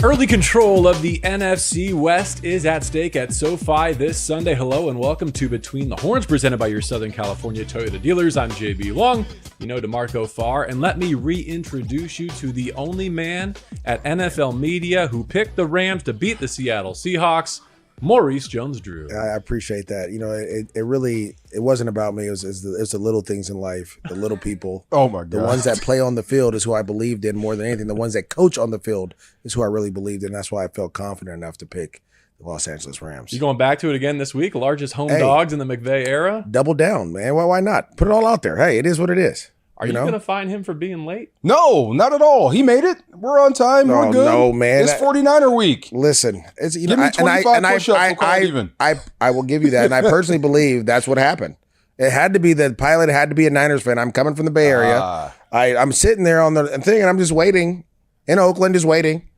Early control of the NFC West is at stake at SoFi this Sunday. Hello and welcome to Between the Horns, presented by your Southern California Toyota dealers. I'm JB Long, DeMarco Farr, and let me reintroduce you to the only man at NFL Media who picked the Rams to beat the Seattle Seahawks, Maurice Jones-Drew. I appreciate that. It wasn't about me. It's the little things in life, the little people. Oh my God. The ones that play on the field is who I believed in more than anything. The ones that coach on the field is who I really believed in. That's why I felt confident enough to pick the Los Angeles Rams. You going back to it again this week? Largest home dogs in the McVay era? Double down, man. Why not? Put it all out there. Hey, it is what it is. Are you going to fine him for being late? No, not at all. He made it. We're on time. We're good. No, man. It's 49er week. Listen, it's Give me 25 push-ups. We'll call it even. I will give you that, and I personally believe that's what happened. It had to be the pilot. Had to be a Niners fan. I'm coming from the Bay Area. I'm sitting there on the thing, and I'm just waiting in Oakland, just waiting.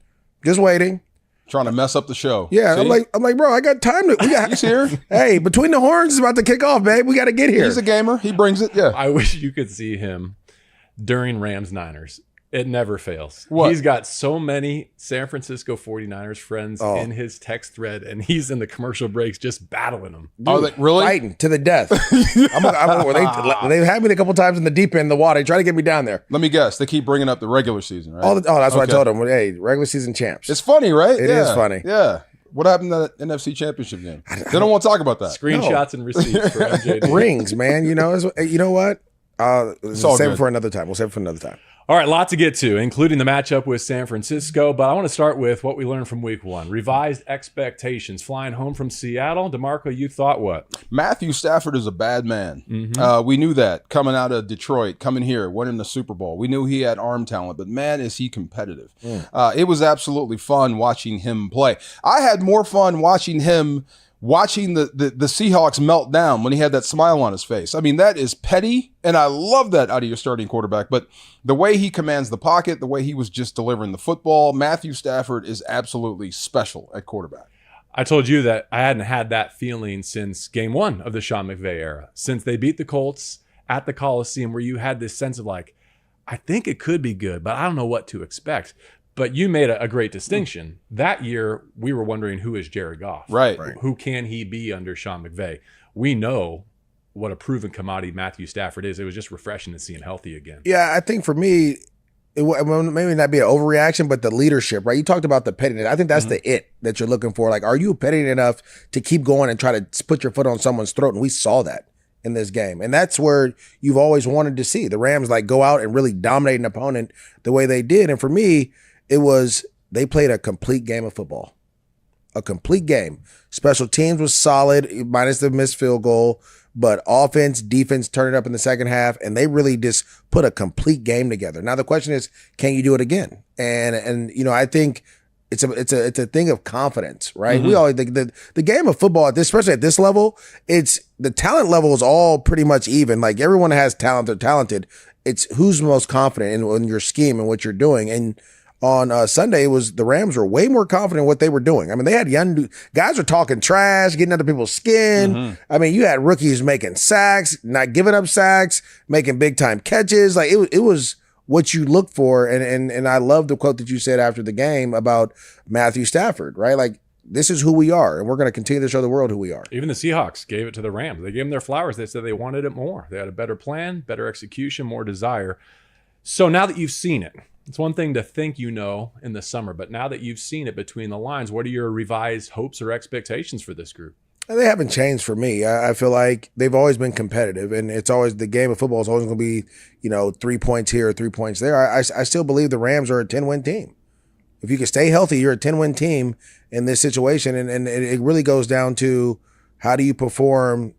Trying to mess up the show. Yeah, see? I'm like, bro, I got time to. He's here. Hey, Between the Horns is about to kick off, babe. We got to get here. He's a gamer. He brings it. Yeah. I wish you could see him during Rams-Niners. It never fails. What? He's got so many San Francisco 49ers friends in his text thread, and he's in the commercial breaks just battling them. Are they really? Fighting to the death. They've had me a couple times in the deep end of the water. They try to get me down there. Let me guess. They keep bringing up the regular season, right? That's what I told them. Hey, regular season champs. It's funny, right? It is funny. Yeah. What happened to that NFC Championship game? They don't want to talk about that. Screenshots and receipts for MJD. Rings, man. You know what? Save it for another time. We'll save it for another time. All right, lot to get to, including the matchup with San Francisco, but I want to start with what we learned from week one. Revised expectations. Flying home from Seattle, DeMarco, you thought what? Matthew Stafford is a bad man. Mm-hmm. We knew that coming out of Detroit, coming here, winning the Super Bowl. We knew he had arm talent, but man, is he competitive. It was absolutely fun watching him play. I had more fun watching him the Seahawks melt down when he had that smile on his face. I mean, that is petty, and I love that out of your starting quarterback. But the way he commands the pocket, the way he was just delivering the football, Matthew Stafford is absolutely special at quarterback. I told you that I hadn't had that feeling since game one of the Sean McVay era, since they beat the Colts at the Coliseum, where you had this sense of like, I think it could be good, but I don't know what to expect. But you made a great distinction. That year, we were wondering, who is Jared Goff? Right. Who can he be under Sean McVay? We know what a proven commodity Matthew Stafford is. It was just refreshing to see him healthy again. Yeah, I think for me, it maybe not be an overreaction, but the leadership, right? You talked about the pettiness. I think that's the it that you're looking for. Like, are you petty enough to keep going and try to put your foot on someone's throat? And we saw that in this game. And that's where you've always wanted to see the Rams like go out and really dominate an opponent the way they did. And for me, they played a complete game of football. A complete game. Special teams was solid, minus the missed field goal, but offense, defense turned it up in the second half, and they really just put a complete game together. Now the question is, can you do it again? And I think it's a thing of confidence, right? Mm-hmm. We always think the game of football especially at this level, it's the talent level is all pretty much even. Like everyone has talent, they're talented. It's who's most confident in your scheme and what you're doing. And on Sunday, the Rams were way more confident in what they were doing. I mean, they had young guys were talking trash, getting under people's skin. Mm-hmm. I mean, you had rookies making sacks, not giving up sacks, making big time catches. Like it was what you look for. And I love the quote that you said after the game about Matthew Stafford, right? Like, this is who we are, and we're going to continue to show the world who we are. Even the Seahawks gave it to the Rams. They gave them their flowers. They said they wanted it more. They had a better plan, better execution, more desire. So now that you've seen it, it's one thing to think in the summer, but now that you've seen it between the lines, what are your revised hopes or expectations for this group? They haven't changed for me. I feel like they've always been competitive, and it's always the game of football is always going to be, 3 points here, 3 points there. I still believe the Rams are a 10-win team. If you can stay healthy, you're a 10-win team in this situation, and it really goes down to how do you perform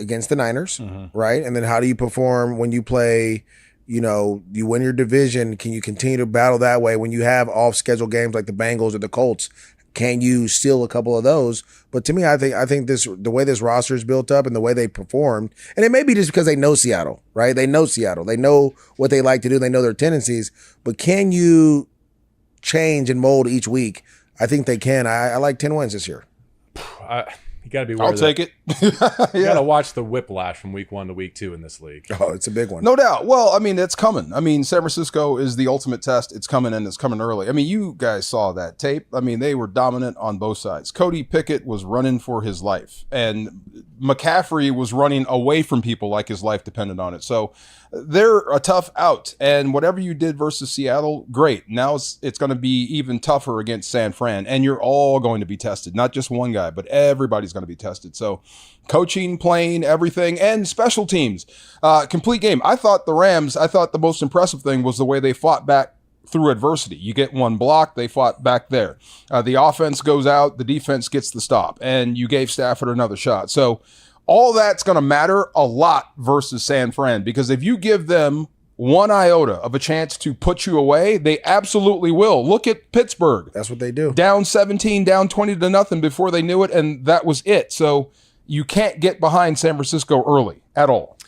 against the Niners, right? And then how do you perform when you play – you win your division. Can you continue to battle that way when you have off-schedule games like the Bengals or the Colts? Can you steal a couple of those? But to me, I think the way this roster is built up and the way they performed, and it may be just because they know Seattle, right? They know Seattle. They know what they like to do. They know their tendencies. But can you change and mold each week? I think they can. I like 10 wins this year. You got to be. I'll take it. You got to watch the whiplash from week 1 to week 2 in this league. Oh, it's a big one. No doubt. Well, I mean, it's coming. I mean, San Francisco is the ultimate test. It's coming, and it's coming early. I mean, you guys saw that tape. I mean, they were dominant on both sides. Cody Pickett was running for his life, and McCaffrey was running away from people like his life depended on it. So they're a tough out, and whatever you did versus Seattle, great. Now it's going to be even tougher against San Fran, and you're all going to be tested, not just one guy, but everybody's going to be tested. So coaching, playing, everything, and special teams, complete game. I thought the most impressive thing was the way they fought back through adversity. You get one block, they fought back there. The offense goes out, the defense gets the stop, and you gave Stafford another shot. So all that's going to matter a lot versus San Fran, because if you give them one iota of a chance to put you away, they absolutely will. Look at Pittsburgh. That's what they do. Down 17, down 20-0 before they knew it, and that was it. So you can't get behind San Francisco early at all.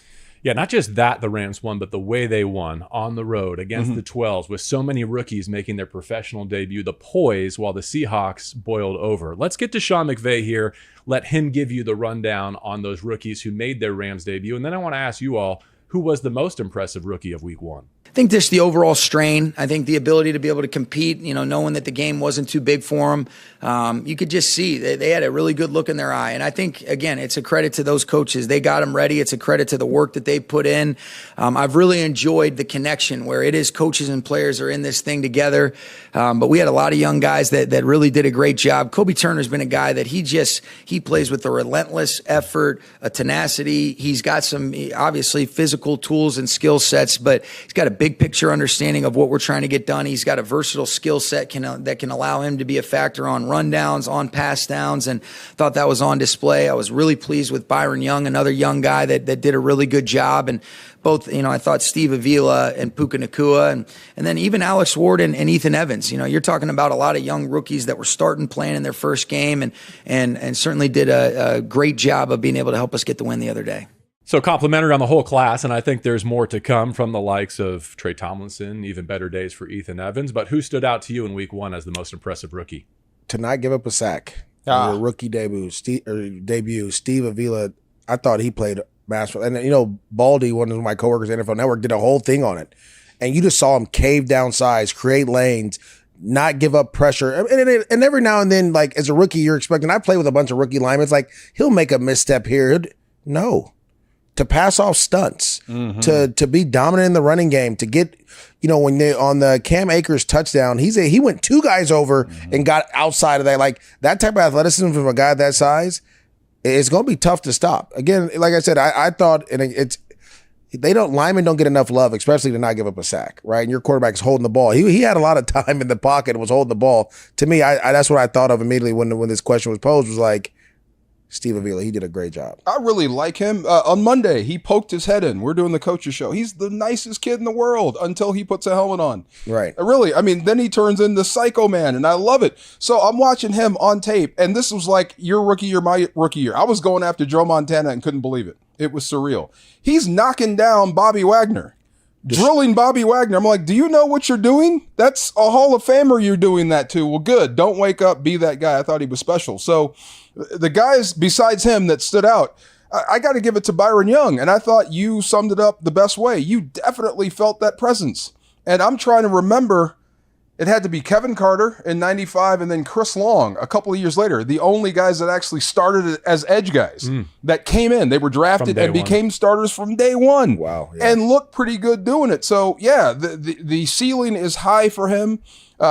Yeah, not just that the Rams won, but the way they won on the road against the 12s with so many rookies making their professional debut, the poise while the Seahawks boiled over. Let's get to Sean McVay here. Let him give you the rundown on those rookies who made their Rams debut. And then I want to ask you all, who was the most impressive rookie of week 1? I think just the overall strain. I think the ability to be able to compete, knowing that the game wasn't too big for them. You could just see they had a really good look in their eye. And I think, again, it's a credit to those coaches. They got them ready. It's a credit to the work that they put in. I've really enjoyed the connection where it is coaches and players are in this thing together. But we had a lot of young guys that really did a great job. Kobe Turner's been a guy that he plays with a relentless effort, a tenacity. He's got some, obviously, physical tools and skill sets, but he's got a big picture understanding of what we're trying to get done. He's got a versatile skill set that can allow him to be a factor on rundowns, on pass downs, and thought that was on display. I was really pleased with Byron Young, another young guy that did a really good job. And both, I thought Steve Avila and Puka Nacua, and then even Alex Ward and Ethan Evans. You're talking about a lot of young rookies that were starting playing in their first game and certainly did a great job of being able to help us get the win the other day. So complimentary on the whole class, and I think there's more to come from the likes of Trey Tomlinson, even better days for Ethan Evans. But who stood out to you in week 1 as the most impressive rookie? To not give up a sack. Your rookie debut, Steve Avila, I thought he played masterful. And, Baldy, one of my coworkers at NFL Network, did a whole thing on it. And you just saw him cave down sides, create lanes, not give up pressure. And every now and then, like, as a rookie, you're expecting, I play with a bunch of rookie linemen. It's like, he'll make a misstep here. No. To pass off stunts, to be dominant in the running game, to get, when they on the Cam Akers touchdown, he went 2 guys over and got outside of that. Like, that type of athleticism from a guy that size, it's going to be tough to stop. Again, like I said, I thought, and linemen don't get enough love, especially to not give up a sack, right? And your quarterback's holding the ball. He had a lot of time in the pocket and was holding the ball. To me, that's what I thought of immediately when this question was posed, was like, Steve Avila, he did a great job. I really like him. On Monday, he poked his head in. We're doing the coaches show. He's the nicest kid in the world until he puts a helmet on. Right. Really. I mean, then he turns into Psycho Man, and I love it. So I'm watching him on tape, and this was like your rookie year, my rookie year. I was going after Joe Montana and couldn't believe it. It was surreal. He's knocking down Bobby Wagner. Drilling Bobby Wagner. I'm like, do you know what you're doing? That's a Hall of Famer you're doing that to. Well, good. Don't wake up, be that guy. I thought he was special. So the guys besides him that stood out, I got to give it to Byron Young. And I thought you summed it up the best way. You definitely felt that presence. And I'm trying to remember, it had to be Kevin Carter in 95 and then Chris Long a couple of years later, the only guys that actually started as edge guys that came in. They were drafted and became starters from day one. Wow. Yeah. And looked pretty good doing it. So, yeah, the ceiling is high for him.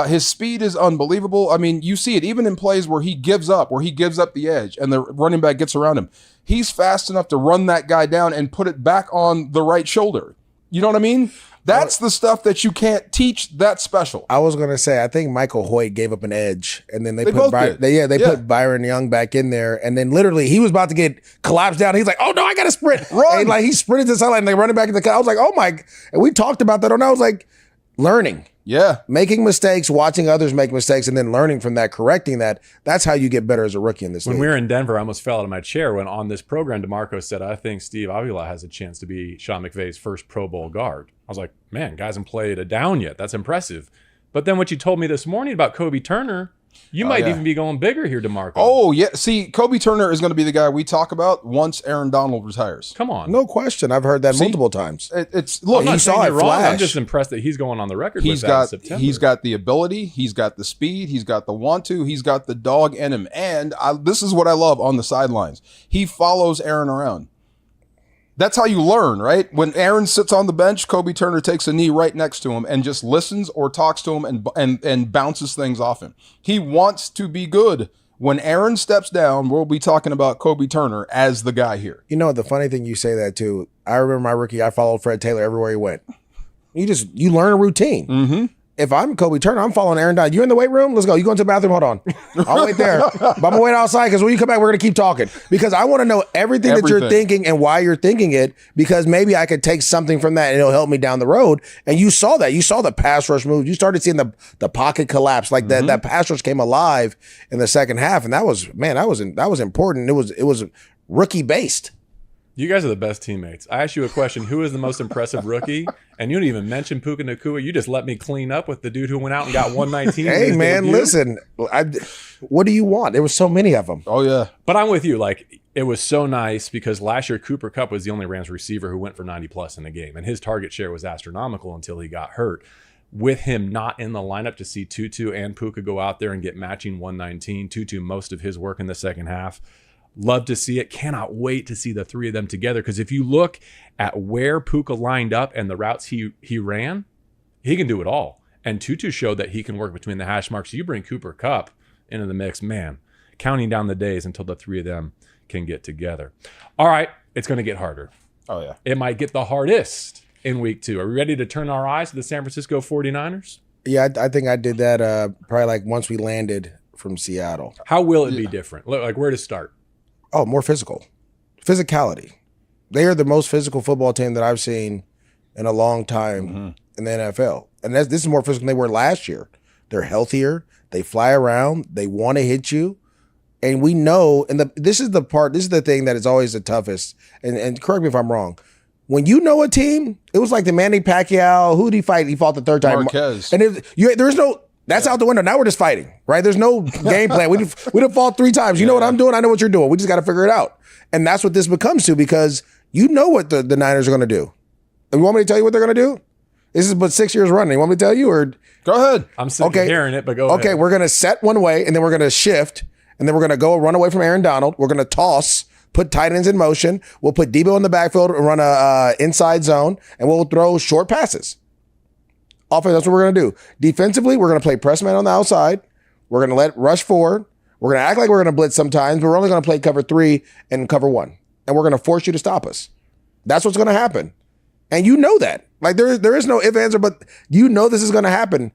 His speed is unbelievable. I mean, you see it even in plays where he gives up the edge and the running back gets around him. He's fast enough to run that guy down and put it back on the right shoulder. You know what I mean? That's the stuff that you can't teach. That's special. I was going to say, I think Michael Hoyt gave up an edge, and then they put Byron Young back in there, and then literally he was about to get collapsed down. He's like, "Oh no, I got to sprint!" Run! And like he sprinted to the sideline, and they running back in the cut. I was like, "Oh my!" And we talked about that. And I was like, learning. Yeah. Making mistakes, watching others make mistakes, and then learning from that, correcting that. That's how you get better as a rookie in this league. When we were in Denver, I almost fell out of my chair when on this program, DeMarco said, I think Steve Avila has a chance to be Sean McVay's first Pro Bowl guard. I was like, man, guy hasn't played a down yet. That's impressive. But then what you told me this morning about Kobe Turner, You might even be going bigger here, DeMarco. Oh, yeah. See, Kobe Turner is going to be the guy we talk about once Aaron Donald retires. Come on. No question. I've heard that multiple times. Look, I'm not you saying saw it you're wrong. flash. I'm just impressed that he's going on the record he's with that in got September. he's got the ability, he's got the speed, he's got the want to, he's got the dog in him. And this is what I love on the sidelines. He follows Aaron around. That's how you learn, right? When Aaron sits on the bench, Kobe Turner takes a knee right next to him and just listens or talks to him and bounces things off him. He wants to be good. When Aaron steps down, we'll be talking about Kobe Turner as the guy here. You know, the funny thing you say that too, I remember my rookie, I followed Fred Taylor everywhere he went. You learn a routine. Mm-hmm. If I'm Kobe Turner, I'm following Aaron Donald. You in the weight room? Let's go. You going to the bathroom? Hold on. I'll wait there. But I'm going to wait outside because when you come back, we're going to keep talking. Because I want to know everything that you're thinking and why you're thinking it, because maybe I could take something from that and it'll help me down the road. And you saw that. You saw the pass rush move. You started seeing the pocket collapse. Like that pass rush came alive in the second half. And that was important. It was rookie based. You guys are the best teammates. I asked you a question, who is the most impressive rookie? And you didn't even mention Puka Nacua. You just let me clean up with the dude who went out and got 119. Hey, man, listen. What do you want? There were so many of them. Oh, yeah. But I'm with you. Like, it was so nice because last year Cooper Kupp was the only Rams receiver who went for 90-plus in the game. And his target share was astronomical until he got hurt. With him not in the lineup, to see Tutu and Puka go out there and get matching 119, Tutu most of his work in the second half. Love to see it. Cannot wait to see the three of them together. Because if you look at where Puka lined up and the routes he ran, he can do it all. And Tutu showed that he can work between the hash marks. You bring Cooper Kupp into the mix, man, counting down the days until the three of them can get together. All right, it's going to get harder. Oh, yeah. It might get the hardest in week 2. Are we ready to turn our eyes to the San Francisco 49ers? Yeah, I think I did that probably like once we landed from Seattle. How will it be different? Like, where to start? Oh, more physical. Physicality. They are the most physical football team that I've seen in a long time in the NFL. And this is more physical than they were last year. They're healthier. They fly around. They want to hit you. And we know, and this is the thing that is always the toughest. And correct me if I'm wrong. When you know a team, it was like the Manny Pacquiao. Who did he fight? He fought the third time. Marquez. And there's no... That's out the window. Now we're just fighting, right? There's no game plan. We done fought 3 times. You know what I'm doing? I know what you're doing. We just got to figure it out. And that's what this becomes to, because you know what the Niners are going to do. And you want me to tell you what they're going to do? This is but 6 years running. You want me to tell you, or go ahead? I'm sick of hearing it, but go ahead. Okay, we're going to set one way, and then we're going to shift, and then we're going to go run away from Aaron Donald. We're going to toss, put tight ends in motion. We'll put Debo in the backfield and run a inside zone, and we'll throw short passes. Offense, that's what we're going to do. Defensively, we're going to play press man on the outside. We're going to let rush forward. We're going to act like we're going to blitz sometimes, but we're only going to play cover 3 and cover 1. And we're going to force you to stop us. That's what's going to happen. And you know that. Like there is no ifs, ands, or but you know this is going to happen.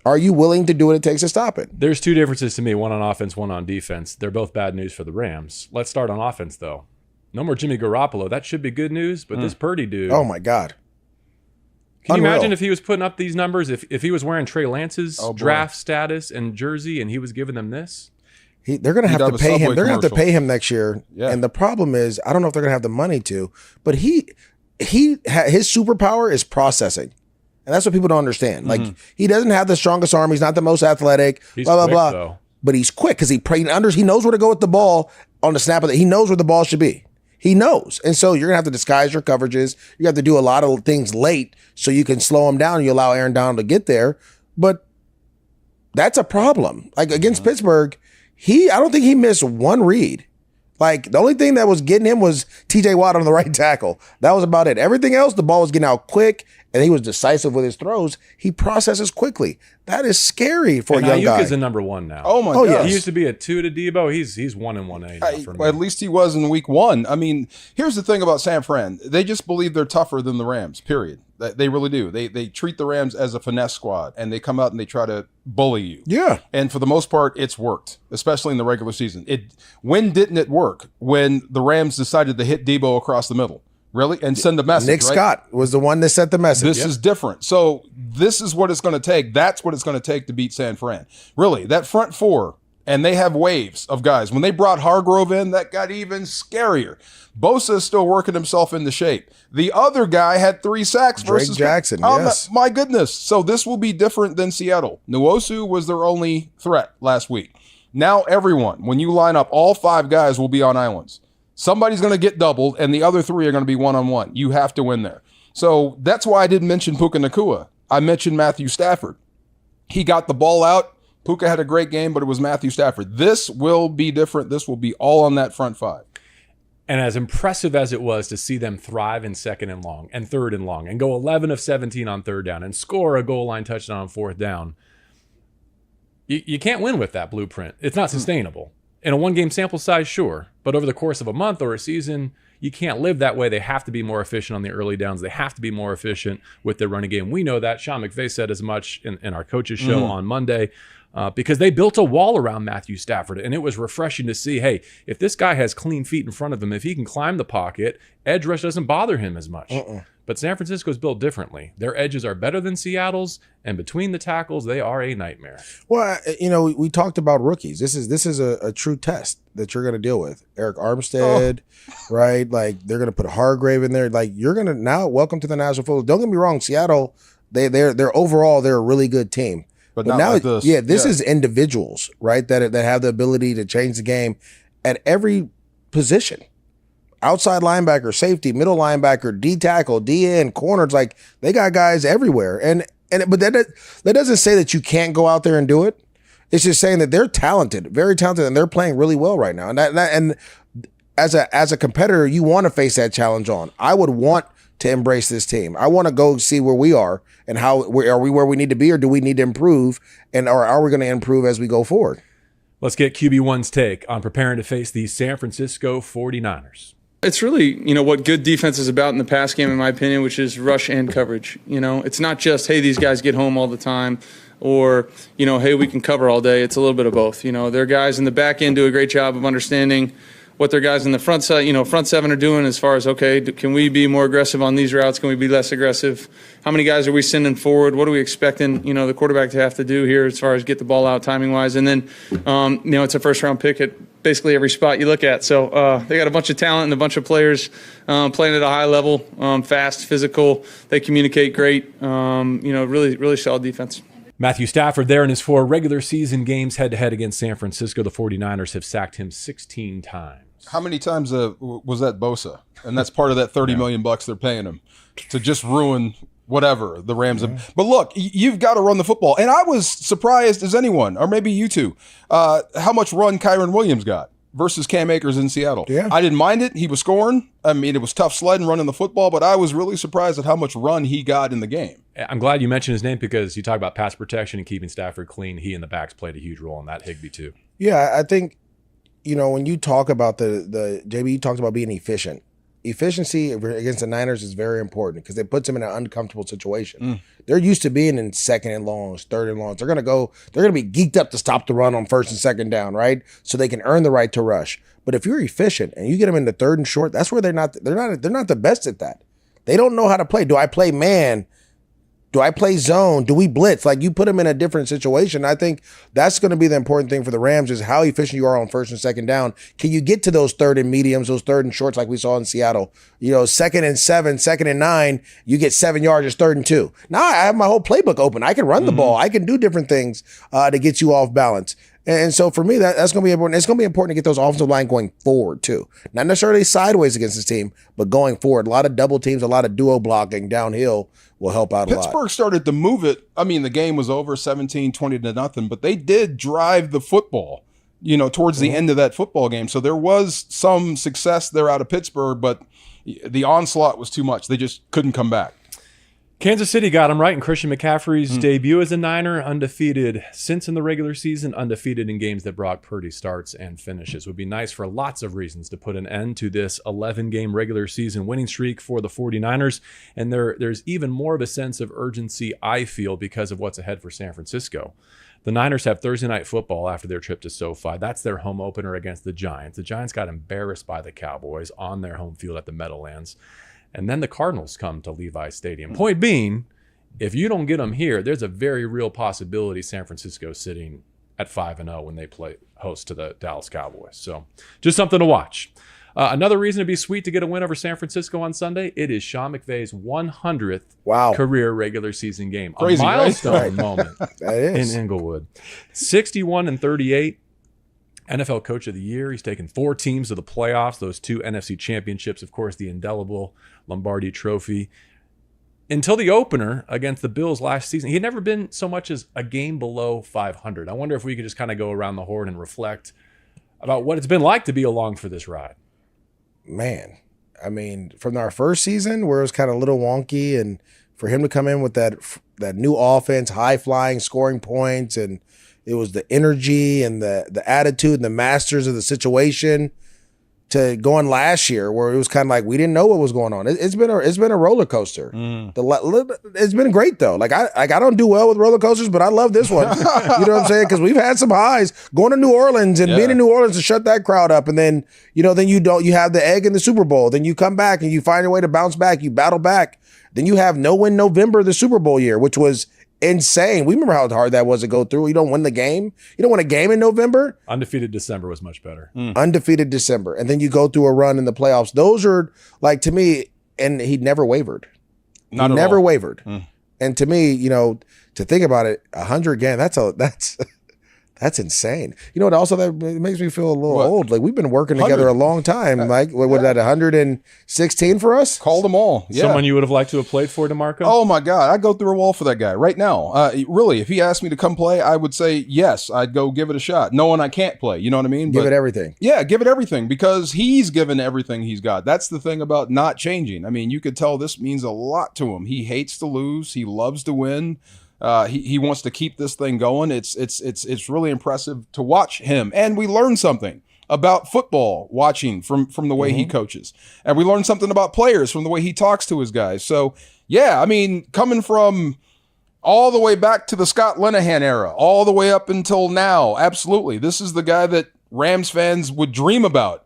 Are you willing to do what it takes to stop it? There's 2 differences to me, one on offense, one on defense. They're both bad news for the Rams. Let's start on offense, though. No more Jimmy Garoppolo. That should be good news, but this Purdy dude. Oh, my God. Can you imagine if he was putting up these numbers, if he was wearing Trey Lance's draft status and jersey and he was giving them this? They're going to have to pay him. They're going to have to pay him next year. Yeah. And the problem is, I don't know if they're going to have the money to, but his superpower is processing. And that's what people don't understand. Like, he doesn't have the strongest arm. He's not the most athletic, he's blah, quick, blah, blah. Though. But he's quick because he knows where to go with the ball on the snap of it. He knows where the ball should be. He knows. And so you're going to have to disguise your coverages. You have to do a lot of things late so you can slow him down and you allow Aaron Donald to get there. But that's a problem. Like against Pittsburgh, I don't think he missed one read. Like the only thing that was getting him was TJ Watt on the right tackle. That was about it. Everything else, the ball was getting out quick and he was decisive with his throws. He processes quickly. That is scary for a young guy. Ayuk is the number 1 now. Oh my God. Yes. He used to be a 2 to Debo. He's 1-1A now for me. At least he was in week 1. I mean, here's the thing about San Fran. They just believe they're tougher than the Rams, period. They really do. They treat the Rams as a finesse squad, and they come out and they try to bully you. Yeah. And for the most part, it's worked, especially in the regular season. When didn't it work? When the Rams decided to hit Debo across the middle. Really? And send a message. Nick Scott was the one that sent the message. This is different. So this is what it's going to take. That's what it's going to take to beat San Fran. Really, that front 4, And they have waves of guys. When they brought Hargrove in, that got even scarier. Bosa is still working himself into shape. The other guy had 3 sacks versus Drake Jackson. Oh, Yes. my goodness. So this will be different than Seattle. Nwosu was their only threat last week. Now everyone, when you line up, all 5 guys will be on islands. Somebody's going to get doubled, and the other 3 are going to be one-on-one. You have to win there. So that's why I didn't mention Puka Nacua. I mentioned Matthew Stafford. He got the ball out. Puka had a great game, but it was Matthew Stafford. This will be different. This will be all on that front 5. And as impressive as it was to see them thrive in 2nd and long and 3rd and long and go 11 of 17 on 3rd down and score a goal line touchdown on 4th down, you can't win with that blueprint. It's not sustainable. In a 1-game sample size, sure. But over the course of a month or a season, you can't live that way. They have to be more efficient on the early downs. They have to be more efficient with their running game. We know that. Sean McVay said as much in our coaches show on Monday. Because they built a wall around Matthew Stafford, and it was refreshing to see, hey, if this guy has clean feet in front of him, if he can climb the pocket, edge rush doesn't bother him as much. But San Francisco's built differently. Their edges are better than Seattle's, and between the tackles, they are a nightmare. Well, we talked about rookies. This is a true test that you're going to deal with. Eric Armstead, right? Like, they're going to put Hargrave in there. Like, you're going to now welcome to the National Football. Don't get me wrong, Seattle, they're overall they're a really good team. But not now, like this. This is individuals, right? That have the ability to change the game at every position. Outside linebacker, safety, middle linebacker, D tackle, D end, corners. Like, they got guys everywhere. But that doesn't say that you can't go out there and do it. It's just saying that they're talented, very talented, and they're playing really well right now. And as a competitor, you want to face that challenge on. I would want to embrace this team. I want to go see where we are and are we where we need to be, or do we need to improve, or are we going to improve as we go forward? Let's get QB1's take on preparing to face the San Francisco 49ers. It's really, what good defense is about in the pass game, in my opinion, which is rush and coverage. It's not just, hey, these guys get home all the time, or, hey, we can cover all day. It's a little bit of both. Their guys in the back end do a great job of understanding what their guys in the front side, front 7 are doing as far as, okay, can we be more aggressive on these routes? Can we be less aggressive? How many guys are we sending forward? What are we expecting, the quarterback to have to do here as far as get the ball out timing-wise? And then, it's a first-round pick at basically every spot you look at. So they got a bunch of talent and a bunch of players playing at a high level, fast, physical. They communicate great. Really, really solid defense. Matthew Stafford there in his 4 regular season games head-to-head against San Francisco. The 49ers have sacked him 16 times. How many times was that Bosa? And that's part of that $30 million they're paying him to just ruin whatever the Rams have. But look, you've got to run the football. And I was surprised as anyone, or maybe you too, how much run Kyron Williams got versus Cam Akers in Seattle. Yeah. I didn't mind it. He was scoring. I mean, it was tough sledding running the football, but I was really surprised at how much run he got in the game. I'm glad you mentioned his name because you talk about pass protection and keeping Stafford clean. He and the backs played a huge role in that. Higbee too. Yeah, I think, when you talk about the JB, you talked about being efficient. Efficiency against the Niners is very important because it puts them in an uncomfortable situation. They're used to being in 2nd and longs, 3rd and longs. They're gonna be geeked up to stop the run on 1st and 2nd down, right? So they can earn the right to rush. But if you're efficient and you get them into 3rd and short, that's where they're not the best at that. They don't know how to play. Do I play man? Do I play zone? Do we blitz? Like, you put them in a different situation. I think that's going to be the important thing for the Rams is how efficient you are on 1st and 2nd down. Can you get to those 3rd and mediums, those 3rd and shorts like we saw in Seattle? 2nd and 7, 2nd and 9, you get 7 yards, it's 3rd and 2. Now I have my whole playbook open. I can run the ball. I can do different things to get you off balance. And so for me, that's going to be important. It's going to be important to get those offensive line going forward too. Not necessarily sideways against this team, but going forward. A lot of double teams, a lot of duo blocking downhill will help out a lot. Pittsburgh started to move it. I mean, the game was over 17-20-0, but they did drive the football, towards the end of that football game. So there was some success there out of Pittsburgh, but the onslaught was too much. They just couldn't come back. Kansas City got him right in Christian McCaffrey's debut as a Niner, undefeated since in the regular season, undefeated in games that Brock Purdy starts and finishes. Would be nice for lots of reasons to put an end to this 11-game regular season winning streak for the 49ers. And there's even more of a sense of urgency, I feel, because of what's ahead for San Francisco. The Niners have Thursday Night Football after their trip to SoFi. That's their home opener against the Giants. The Giants got embarrassed by the Cowboys on their home field at the Meadowlands. And then the Cardinals come to Levi Stadium. Point being, if you don't get them here, there's a very real possibility San Francisco sitting at 5-0 when they play host to the Dallas Cowboys. So just something to watch. Another reason to be sweet to get a win over San Francisco on Sunday, it is Sean McVay's 100th career regular season game. Crazy, a milestone right? moment That is. in Inglewood. 61-38, NFL Coach of the Year. He's taken 4 teams to the playoffs, those 2 NFC championships, of course, the indelible Lombardi Trophy. Until the opener against the Bills last season, he had never been so much as a game below 500. I wonder if we could just kind of go around the horn and reflect about what it's been like to be along for this ride. Man, I mean, from our first season where it was kind of a little wonky, and for him to come in with that new offense, high flying, scoring points, and it was the energy and the attitude and the masters of the situation, to going last year where it was kind of like we didn't know what was going on. It's been a roller coaster. It's been great though. Like I don't do well with roller coasters, but I love this one. You know what I'm saying? Because we've had some highs going to New Orleans and being in New Orleans to shut that crowd up, and then you have the egg in the Super Bowl. Then you come back and you find your way to bounce back. You battle back. Then you have no win November, the Super Bowl year, which was insane. We remember how hard that was to go through. You don't win the game. You don't win a game in November. Undefeated December was much better. Undefeated December. And then you go through a run in the playoffs. Those are, like, to me, and he never wavered. Never wavered. And to me, to think about it, 100 again, that's insane. You know what? Also, that makes me feel a little old. Like, we've been working together a long time. Like, what was that, 116 for us? Called them all. Yeah. Someone you would have liked to have played for, DeMarco? Oh my God, I'd go through a wall for that guy right now. Really, if he asked me to come play, I would say yes. I'd go give it a shot, knowing I can't play. You know what I mean? Give it everything. Yeah, give it everything, because he's given everything he's got. That's the thing about not changing. I mean, you could tell this means a lot to him. He hates to lose. He loves to win. He wants to keep this thing going. It's really impressive to watch him, and we learn something about football watching from the way he coaches, and we learn something about players from the way he talks to his guys. So yeah, I mean, coming from all the way back to the Scott Linehan era, all the way up until now, absolutely, this is the guy that Rams fans would dream about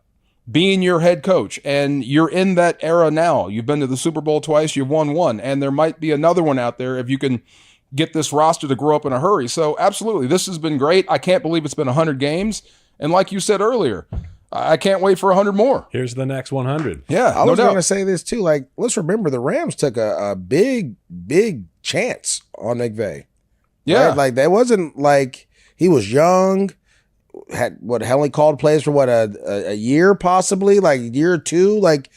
being your head coach, and you're in that era now. You've been to the Super Bowl twice, you've won one, and there might be another one out there if you can get this roster to grow up in a hurry. So absolutely, this has been great. I can't believe it's been 100 games. And like you said earlier, I can't wait for 100 more. Here's the next 100. Yeah, I was going to say this too. Like, let's remember the Rams took a big chance on McVay. Yeah. Right? Like, that wasn't like he was young, had only called plays for a year, possibly, like a year or two. Like,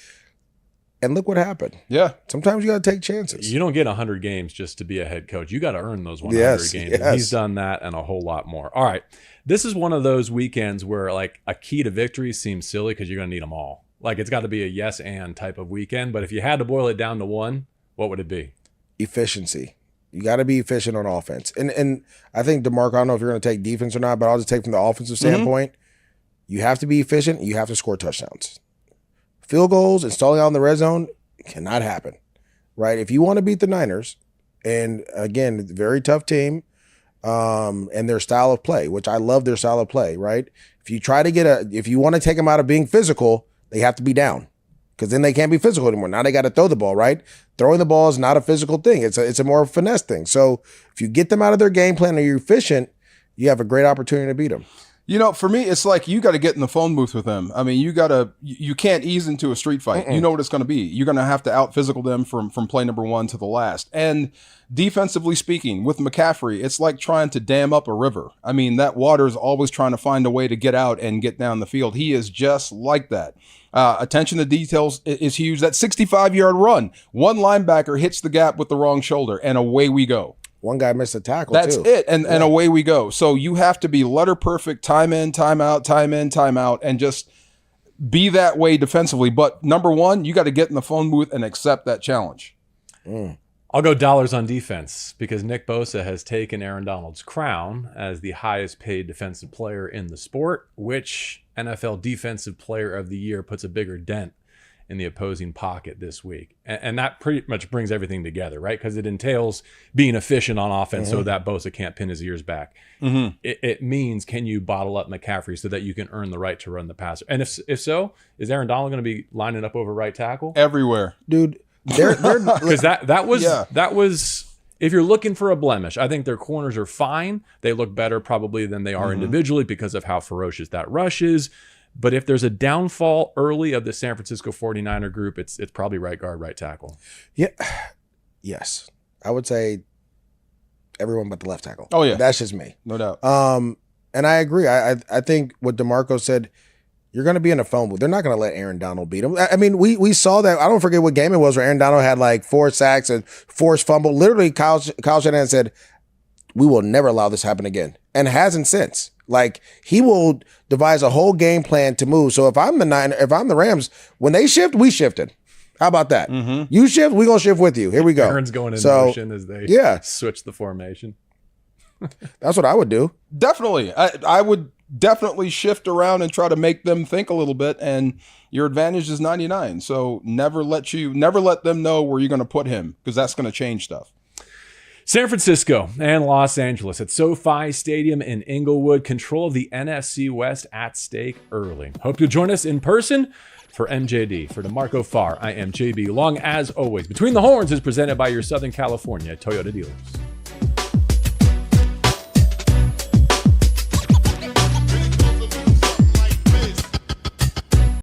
and look what happened. Yeah. Sometimes you got to take chances. You don't get 100 games just to be a head coach. You got to earn those 100 games. Yes. And he's done that and a whole lot more. All right. This is one of those weekends where, like, a key to victory seems silly because you're going to need them all. Like, it's got to be a yes and type of weekend. But if you had to boil it down to one, what would it be? Efficiency. You got to be efficient on offense. And I think, DeMarco, I don't know if you're going to take defense or not, but I'll just take from the offensive standpoint. You have to be efficient. And you have to score touchdowns. Field goals and stalling out in the red zone cannot happen, right? If you want to beat the Niners, and again, very tough team, and their style of play, which I love their style of play, right? If you try to if you want to take them out of being physical, they have to be down, because then they can't be physical anymore. Now they got to throw the ball, right? Throwing the ball is not a physical thing. It's a more finesse thing. So if you get them out of their game plan and you're efficient, you have a great opportunity to beat them. You know, for me, it's like you got to get in the phone booth with them. I mean, you can't ease into a street fight. You know what it's going to be. You're going to have to out physical them from play number one to the last. And defensively speaking, with McCaffrey, it's like trying to dam up a river. I mean, that water is always trying to find a way to get out and get down the field. He is just like that. Attention to details is huge. That 65-yard run, one linebacker hits the gap with the wrong shoulder, and away we go. One guy missed a tackle, That's it, and away we go. So you have to be letter perfect, time in, time out, time in, time out, and just be that way defensively. But number one, you got to get in the phone booth and accept that challenge. I'll go dollars on defense because Nick Bosa has taken Aaron Donald's crown as the highest paid defensive player in the sport, which NFL Defensive Player of the Year puts a bigger dent in the opposing pocket this week. And that pretty much brings everything together, right? Because it entails being efficient on offense so that Bosa can't pin his ears back. It means, can you bottle up McCaffrey so that you can earn the right to run the passer? And if so, is Aaron Donald going to be lining up over right tackle? Everywhere. Dude, they're Because that was if you're looking for a blemish, I think their corners are fine. They look better probably than they are individually because of how ferocious that rush is. But if there's a downfall early of the San Francisco 49er group, it's probably right guard, right tackle. Yeah. Yes. I would say everyone but the left tackle. Oh, yeah. That's just me. No doubt. And I agree. I think what DeMarco said, you're going to be in a phone booth. They're not going to let Aaron Donald beat him. I mean, we saw that. I don't forget what game it was where Aaron Donald had like 4 sacks and forced fumble. Literally, Kyle Shanahan said, we will never allow this to happen again. And hasn't since. Like, he will devise a whole game plan to move. So if I'm the Rams, when they shift, we shifted. How about that? You shift, we're going to shift with you. Here we go. Aaron's going in motion as they switch the formation. That's what I would do. Definitely. I would definitely shift around and try to make them think a little bit, and your advantage is 99. So never let them know where you're going to put him, because that's going to change stuff. San Francisco and Los Angeles at SoFi Stadium in Inglewood. Control of the NFC West at stake early. Hope you'll join us in person. For MJD, for DeMarco Farr, I am JB Long. As always, Between the Horns is presented by your Southern California Toyota dealers.